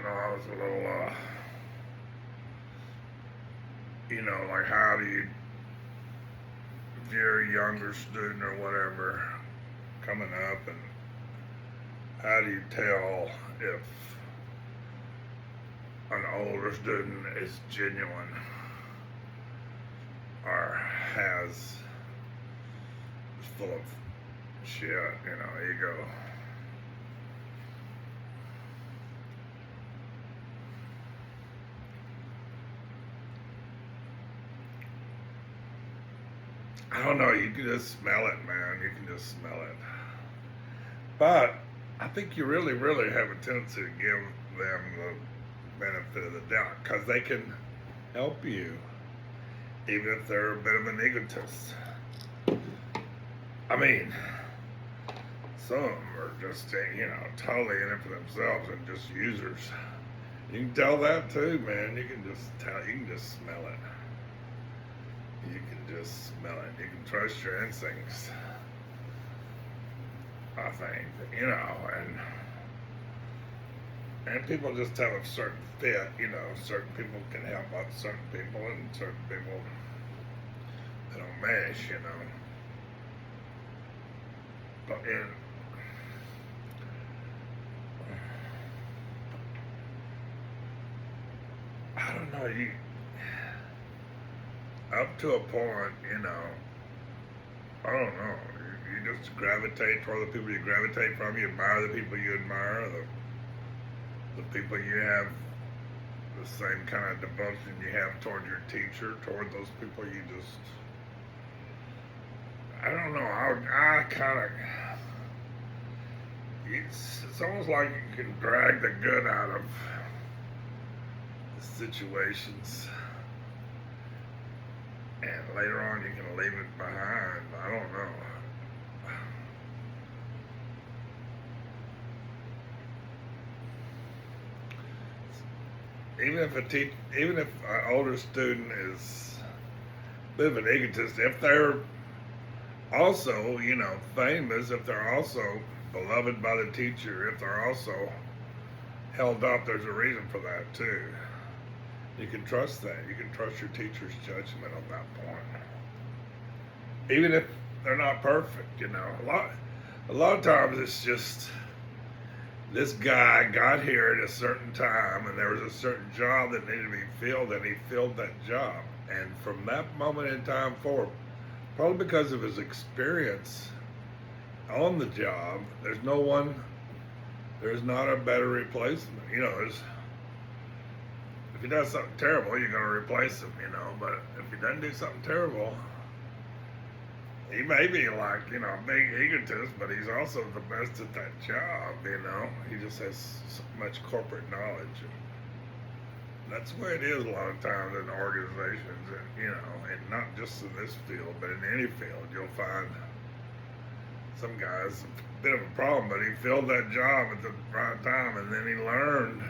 know, I was a little, like how do you, if you're a younger student or whatever coming up, and how do you tell if an older student is genuine or is full of shit, ego. I don't know, you can just smell it, man. You can just smell it. But I think you really, really have a tendency to give them the benefit of the doubt because they can help you, even if they're a bit of an egotist. I mean, some of them are just, totally in it for themselves and just users. You can tell that too, man. You can just tell, you can just smell it. You can just smell it. You can trust your instincts, I think, and people just have a certain fit, certain people can help out certain people and certain people they don't mesh, But I don't know, you up to a point, I don't know. You just gravitate toward the people you gravitate from. You admire the people you admire. The people you have the same kind of devotion you have toward your teacher. Toward those people you just. I don't know. I kind of. It's almost like you can drag the good out of the situations. And later on you can leave it behind. I don't know. Even if an older student is a bit of an egotist, if they're also, famous, if they're also beloved by the teacher, if they're also held up, there's a reason for that too. You can trust that. You can trust your teacher's judgment on that point. Even if they're not perfect, A lot of times it's just this guy got here at a certain time and there was a certain job that needed to be filled and he filled that job. And from that moment in time forward, probably because of his experience on the job, there's not a better replacement. If he does something terrible, you're going to replace him, But if he doesn't do something terrible, he may be like, a big egotist, but he's also the best at that job, He just has so much corporate knowledge. And that's the way it is a lot of times in organizations, and not just in this field, but in any field. You'll find some guys a bit of a problem, but he filled that job at the right time, and then he learned.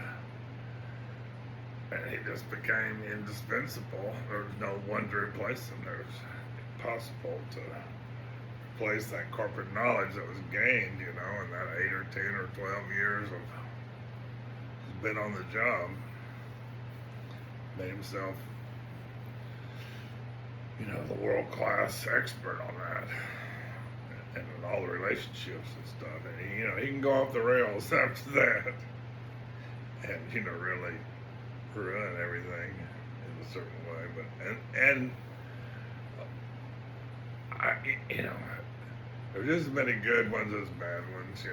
And he just became indispensable. There was no one to replace him. It was impossible to replace that corporate knowledge that was gained, in that 8 or 10 or 12 years of been on the job. Made himself, the world-class expert on that. And all the relationships and stuff. And he can go off the rails after that. And, really ruin everything in a certain way, but there's just as many good ones as bad ones,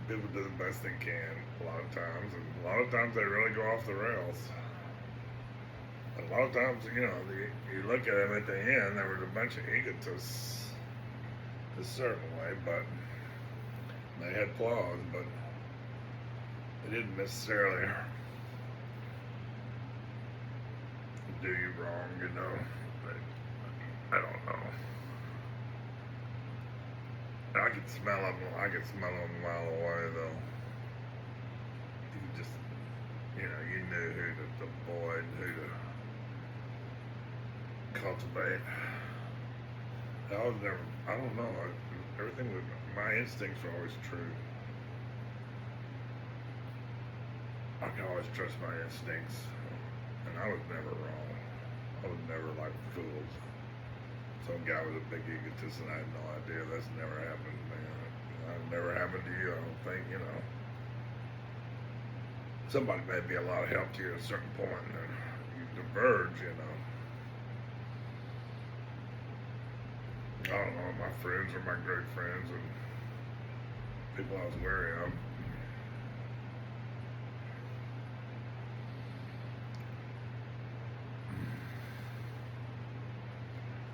People do the best they can a lot of times, and a lot of times they really go off the rails. And a lot of times, you look at them at the end, there was a bunch of egotists a certain way, but they had flaws, but they didn't necessarily do you wrong, I don't know. I could smell them a mile away, though. You just, you knew who to avoid, who to cultivate. I don't know, everything my instincts were always true. I can always trust my instincts, and I was never wrong. I was never like fooled. Some guy was a big egotist, and I had no idea. That's never happened, man. That never happened to you, I don't think. Somebody may be a lot of help to you at a certain point, and then you diverge. I don't know, my friends are my great friends, and people I was wary of.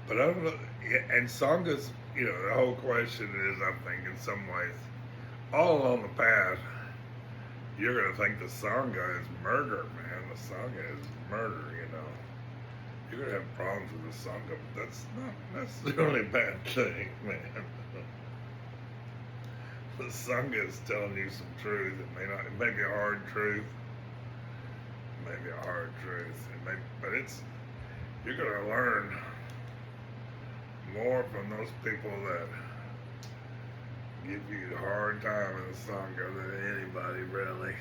But I don't know, yeah, and sanghas, the whole question is, I think, in some ways, all along the path, you're going to think the sangha is murder, man. The sangha is murder. You're going to have problems with the sangha, but that's not necessarily a bad thing, man. The sangha is telling you some truth. It may be a hard truth. It may be a hard truth. But you're going to learn more from those people that give you a hard time in the sangha than anybody, really.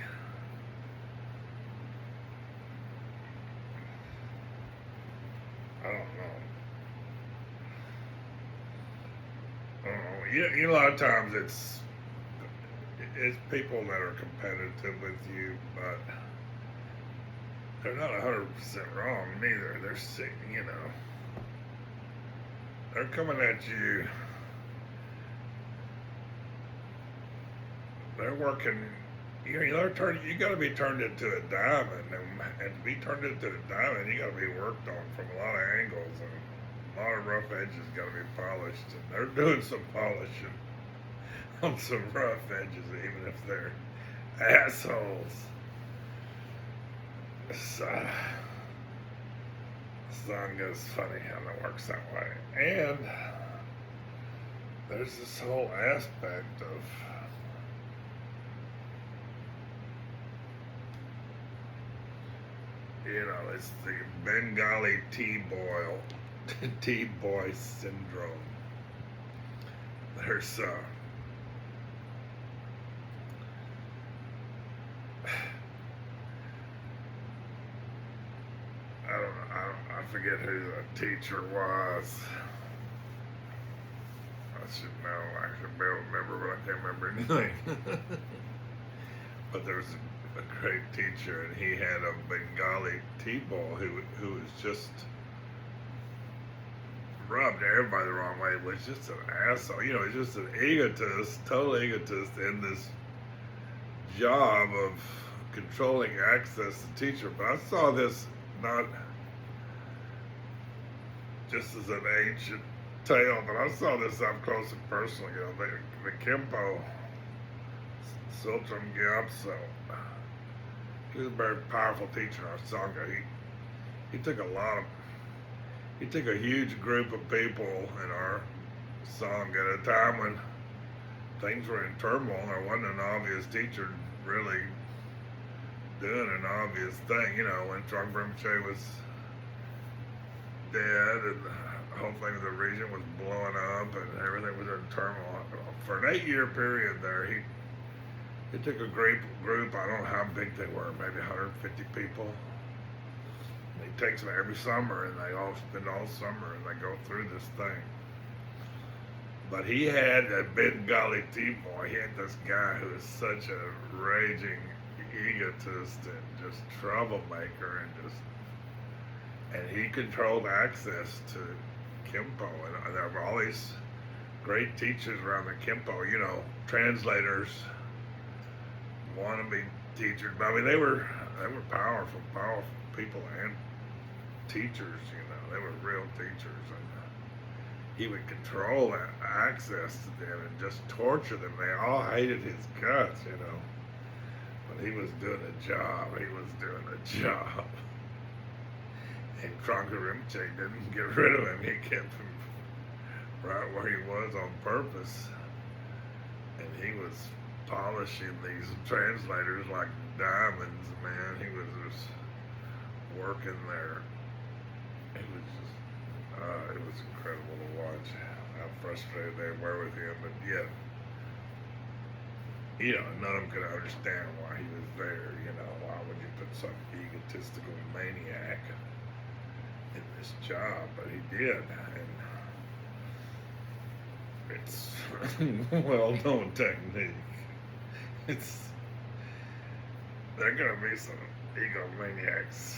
I don't know. A lot of times it's people that are competitive with you, but they're not 100% wrong neither. They're sick, They're coming at you. They're working. You got to be turned into a diamond, and to be turned into a diamond, you got to be worked on from a lot of angles, and a lot of rough edges got to be polished. And they're doing some polishing on some rough edges, even if they're assholes. Sanga's funny how that works that way, and there's this whole aspect of it's the Bengali tea boy syndrome. There's I forget who the teacher was. I should know. I should be able to remember, but I can't remember anything. But there was a great teacher, and he had a Bengali tea boy who was just rubbed everybody the wrong way. It was just an asshole. He's just an egotist, total egotist in this job of controlling access to teacher. But I saw this not just as an ancient tale, but I saw this up close and personal. The Kempo, Sultan Gyapso, he was a very powerful teacher in our sangha. He took a huge group of people in our sangha at a time when things were in turmoil. There wasn't an obvious teacher really doing an obvious thing. When Trungpa Rinpoche was dead and the whole thing of the region was blowing up and everything was in turmoil. For an 8-year period there, he took a group, I don't know how big they were, maybe 150 people. And he takes them every summer, and they all spend all summer, and they go through this thing. But he had a Bengali tea boy. He had this guy who was such a raging egotist and just troublemaker, and he controlled access to Kempo, and there were all these great teachers around the Kempo, translators, wannabe teachers. But I mean, they were powerful people and teachers. They were real teachers, and he would control that access to them and just torture them. They all hated his guts, but he was doing a job. And Trungpa Rinpoche didn't get rid of him. He kept him right where he was on purpose. And he was polishing these translators like diamonds, man. He was just working there. It was incredible to watch how frustrated they were with him, but yet None of them could understand why he was there. Why would you put some egotistical maniac in this job? But he did, and it's well-known technique. It's there are gonna be some egomaniacs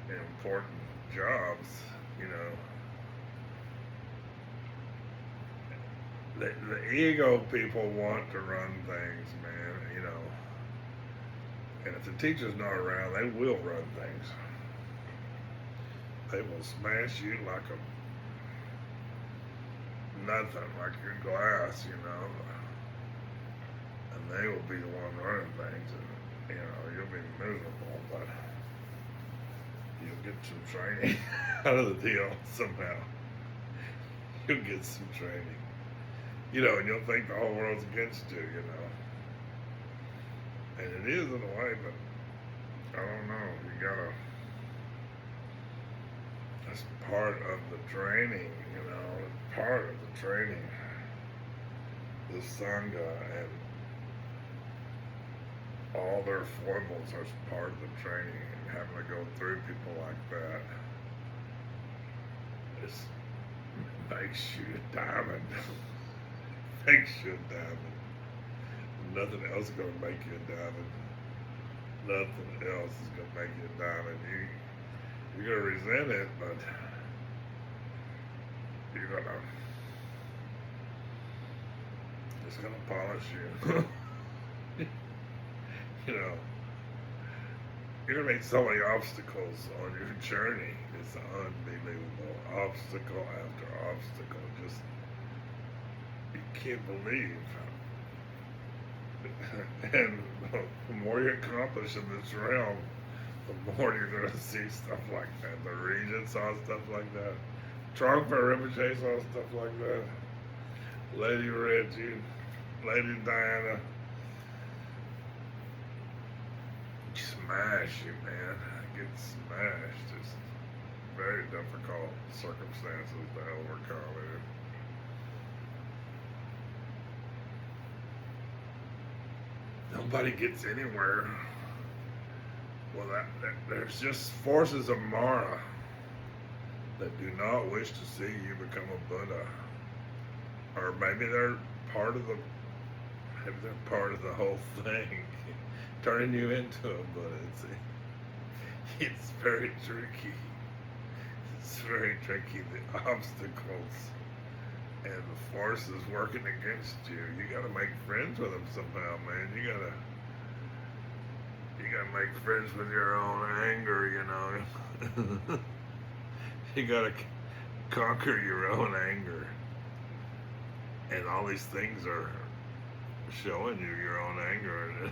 in important jobs. You know, the ego people want to run things, man. And if the teacher's not around, they will run things. They will smash you like nothing, like your glass, and they will be the one running things, and you'll be miserable, but you'll get some training out of the deal somehow. You'll get some training, and you'll think the whole world's against you, and it is in a way, but I don't know. You gotta. That's part of the training, part of the training. The sangha and all their foibles are part of the training, and having to go through people like that makes you a diamond. Makes you a diamond. Nothing else is gonna make you a diamond. Nothing else is gonna make you a diamond. You're gonna resent it, but it's gonna polish you. You're gonna meet so many obstacles on your journey. It's unbelievable. Obstacle after obstacle. Just you can't believe. And the more you accomplish in this realm, the more you're going to see stuff like that. The Regent saw stuff like that. Trungpa Rinpoche saw stuff like that. Lady Reggie, Lady Diana. Smash you, man. Get smashed. It's very difficult circumstances to overcome it. Nobody gets anywhere. Well, there's just forces of Mara that do not wish to see you become a Buddha, or maybe they're part of the whole thing, turning you into a Buddha. It's very tricky. It's very tricky. The obstacles and the forces working against you. You got to make friends with them somehow, man. You gotta make friends with your own anger, You gotta conquer your own anger. And all these things are showing you your own anger.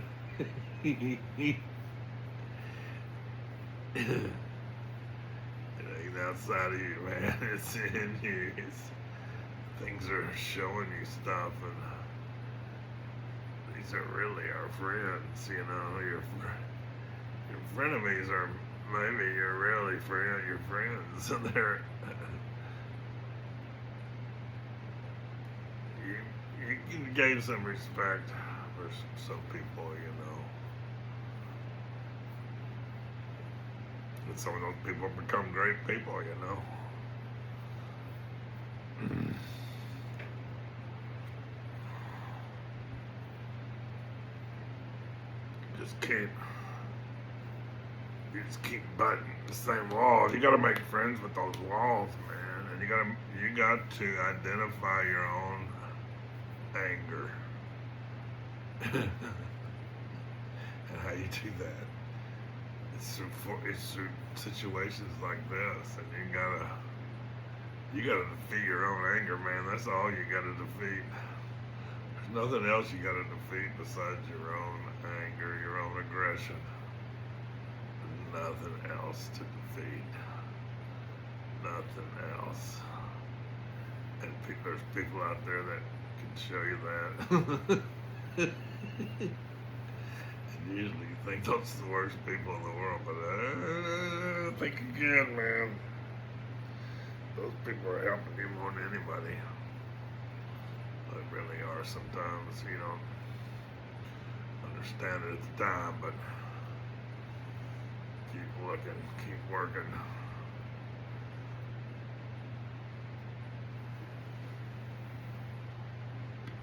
It ain't outside of you, man. It's in you. Things are showing you stuff, and these are really our friends, Your frenemies are maybe your really your friends, and they're you gave some respect for some people, and some of those people become great people, You just keep butting the same walls. You gotta make friends with those walls, man. And you got to identify your own anger. And how you do that? It's through situations like this, and you gotta defeat your own anger, man. That's all you gotta defeat. There's nothing else you gotta defeat besides your own anger, your own aggression. Nothing else to defeat. Nothing else. And there's people out there that can show you that. And usually you think those are the worst people in the world, but think again, man. Those people are helping you more than anybody. They really are sometimes, understand it at the time, but keep looking, keep working.